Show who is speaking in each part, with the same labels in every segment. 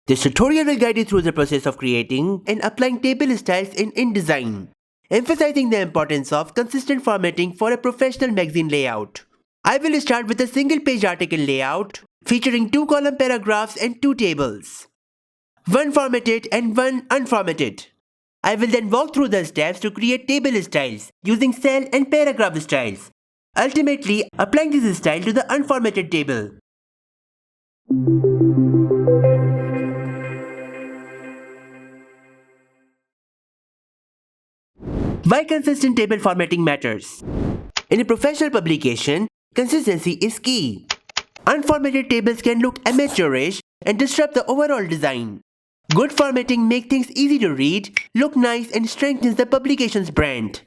Speaker 1: This tutorial will guide you through the process of creating and applying table styles in InDesign, emphasizing the importance of consistent formatting for a professional magazine layout. I will start with a single-page article layout featuring 2-column paragraphs and 2 tables, one formatted and one unformatted. I will then walk through the steps to create table styles using cell and paragraph styles, ultimately applying this style to the unformatted table. Why consistent table formatting matters? In a professional publication, consistency is key. Unformatted tables can look amateurish and disrupt the overall design. Good formatting makes things easy to read, look nice, and strengthens the publication's brand.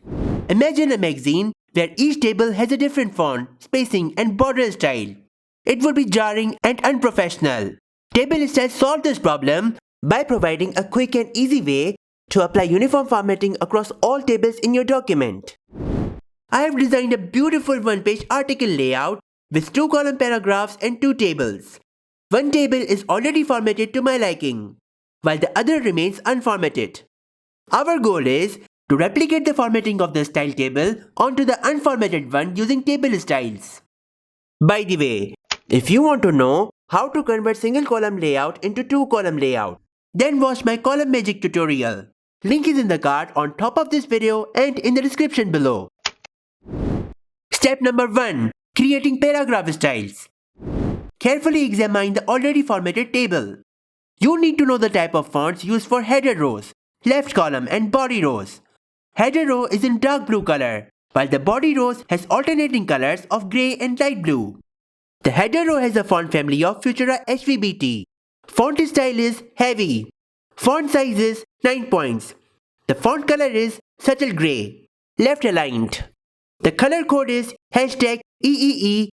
Speaker 1: Imagine a magazine where each table has a different font, spacing, and border style. It would be jarring and unprofessional. Table styles solve this problem by providing a quick and easy way to apply uniform formatting across all tables in your document. I have designed a beautiful one-page article layout with 2-column paragraphs and 2 tables. One table is already formatted to my liking, while the other remains unformatted. Our goal is to replicate the formatting of the style table onto the unformatted one using table styles. By the way, if you want to know how to convert single-column layout into 2-column layout, then watch my column magic tutorial. Link is in the card on top of this video and in the description below. Step number 1. Creating paragraph styles. Carefully examine the already formatted table. You need to know the type of fonts used for header rows, left column and body rows. Header row is in dark blue color, while the body rows has alternating colors of grey and light blue. The header row has a font family of Futura HVBT. Font style is heavy. Font size is 9 points. The font color is subtle grey, left aligned. The color code is #EEE.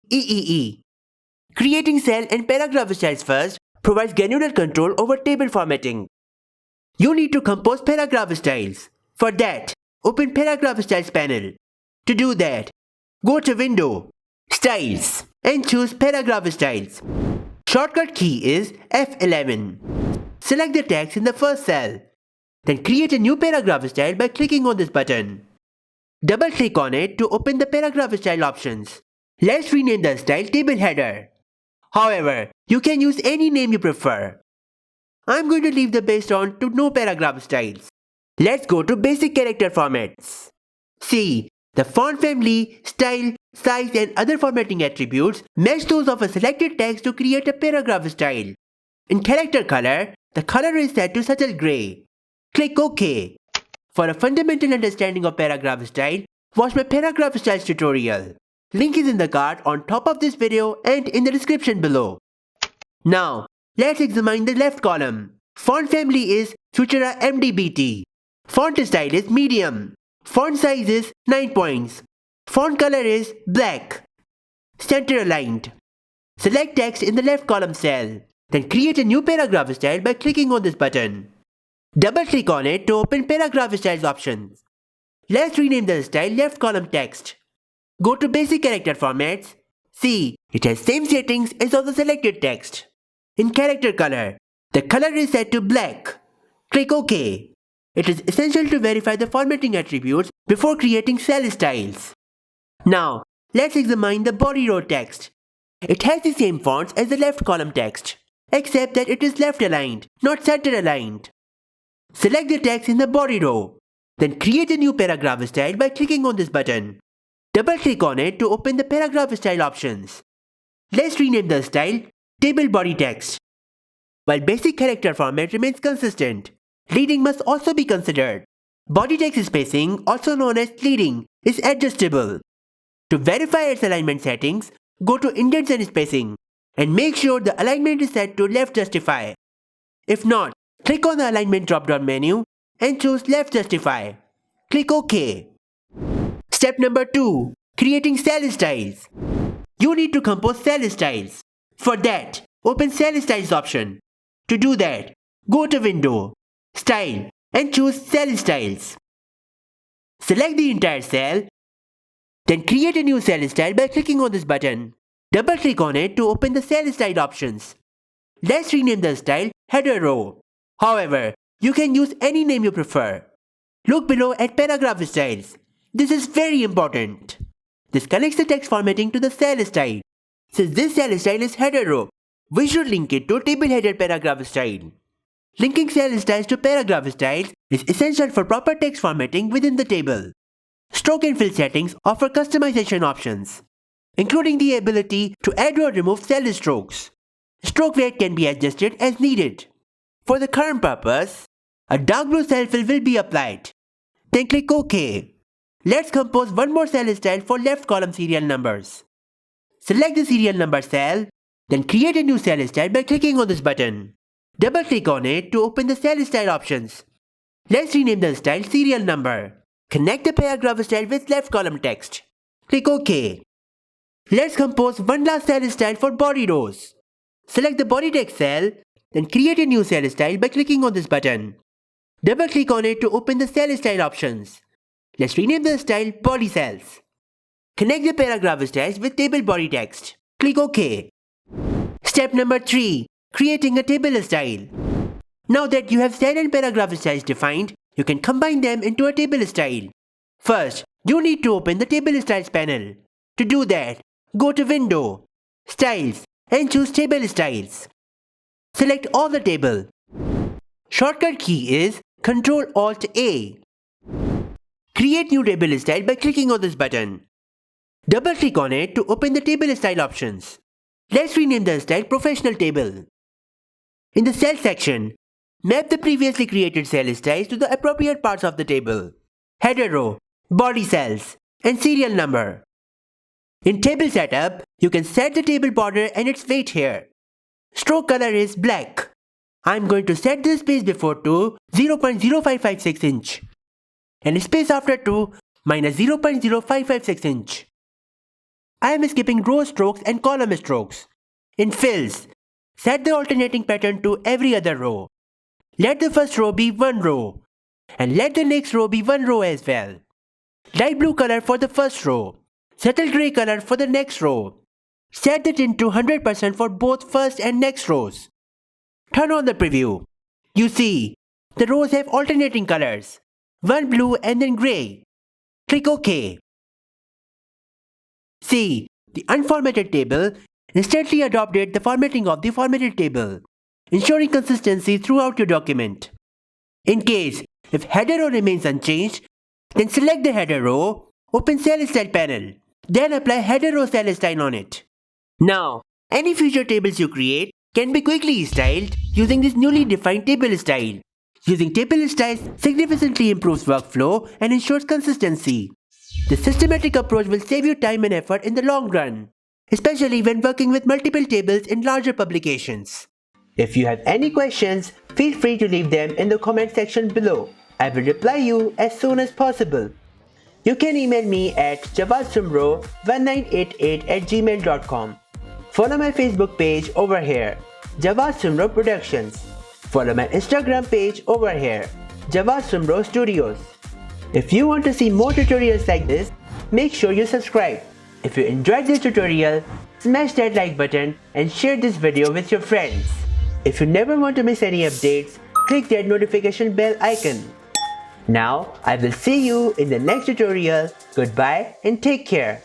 Speaker 1: Creating cell and paragraph styles first provides granular control over table formatting. You need to compose paragraph styles. For that, open Paragraph Styles panel. To do that, go to Window, Styles, and choose Paragraph Styles. Shortcut key is F11. Select the text in the first cell. Then create a new paragraph style by clicking on this button. Double-click on it to open the paragraph style options. Let's rename the style Table Header. However, you can use any name you prefer. I'm going to leave the based on to no paragraph styles. Let's go to basic character formats. See, the font family, style, size, and other formatting attributes match those of a selected text to create a paragraph style. In character color, the color is set to subtle grey. Click OK. For a fundamental understanding of paragraph style, watch my paragraph styles tutorial. Link is in the card on top of this video and in the description below. Now, let's examine the left column. Font family is Futura MDBT. Font style is medium. Font size is 9 points. Font color is black. Center aligned. Select text in the left column cell. Then create a new paragraph style by clicking on this button. Double-click on it to open Paragraph Styles options. Let's rename the style left column text. Go to Basic Character Formats. See, it has same settings as of the selected text. In character color, the color is set to black. Click OK. It is essential to verify the formatting attributes before creating cell styles. Now, let's examine the body row text. It has the same fonts as the left column text, except that it is left aligned, not center aligned. Select the text in the body row. Then create a new paragraph style by clicking on this button. Double-click on it to open the paragraph style options. Let's rename the style Table Body Text. While basic character format remains consistent, leading must also be considered. Body text spacing, also known as leading, is adjustable. To verify its alignment settings, go to Indents and Spacing and make sure the alignment is set to Left Justify. If not, click on the Alignment drop-down menu and choose Left Justify. Click OK. Step number 2. Creating cell styles. You need to compose cell styles. For that, open Cell Styles option. To do that, go to Window, Style, and choose Cell Styles. Select the entire cell. Then create a new cell style by clicking on this button. Double-click on it to open the cell style options. Let's rename the style header row. However, you can use any name you prefer. Look below at paragraph styles. This is very important. This connects the text formatting to the cell style. Since this cell style is header row, we should link it to table header paragraph style. Linking cell styles to paragraph styles is essential for proper text formatting within the table. Stroke and fill settings offer customization options, including the ability to add or remove cell strokes. Stroke weight can be adjusted as needed. For the current purpose, a dark blue cell fill will be applied. Then click OK. Let's compose one more cell style for left column serial numbers. Select the serial number cell, then create a new cell style by clicking on this button. Double click on it to open the cell style options. Let's rename the style serial number. Connect the paragraph style with left column text. Click OK. Let's compose one last cell style for body rows. Select the body text cell, then create a new cell style by clicking on this button. Double click on it to open the cell style options. Let's rename the style body cells. Connect the paragraph styles with table body text. Click OK. Step number 3. Creating a table style. Now that you have cell and paragraph styles defined, you can combine them into a table style. First, you need to open the Table Styles panel. To do that, go to Window, Styles, and choose Table Styles. Select all the table. Shortcut key is Ctrl-Alt-A. Create new table style by clicking on this button. Double click on it to open the table style options. Let's rename the style Professional Table. In the Cell section, map the previously created cell styles to the appropriate parts of the table: header row, body cells, and serial number. In Table Setup, you can set the table border and its weight here. Stroke color is black. I'm going to set the space before to 0.0556 inch and space after to -0.0556 inch. I am skipping row strokes and column strokes. In Fills, set the alternating pattern to every other row. Let the first row be one row, and let the next row be one row as well. Light blue color for the first row, subtle grey color for the next row. Set the tint to 100% for both first and next rows. Turn on the preview. You see, the rows have alternating colors, one blue and then grey. Click OK. See, the unformatted table instantly adopted the formatting of the formatted table, ensuring consistency throughout your document. In case if header row remains unchanged, then select the header row, open Cell Style panel, then apply header row cell style on it. Now, any future tables you create can be quickly styled using this newly defined table style. Using table styles significantly improves workflow and ensures consistency. This systematic approach will save you time and effort in the long run, especially when working with multiple tables in larger publications. If you have any questions, feel free to leave them in the comment section below. I will reply you as soon as possible. You can email me at jawadsoomro1988@gmail.com. Follow my Facebook page over here, Jawad Soomro Productions. Follow my Instagram page over here, Jawad Soomro Studios. If you want to see more tutorials like this, make sure you subscribe. If you enjoyed this tutorial, smash that like button and share this video with your friends. If you never want to miss any updates, click that notification bell icon. Now, I will see you in the next tutorial. Goodbye and take care.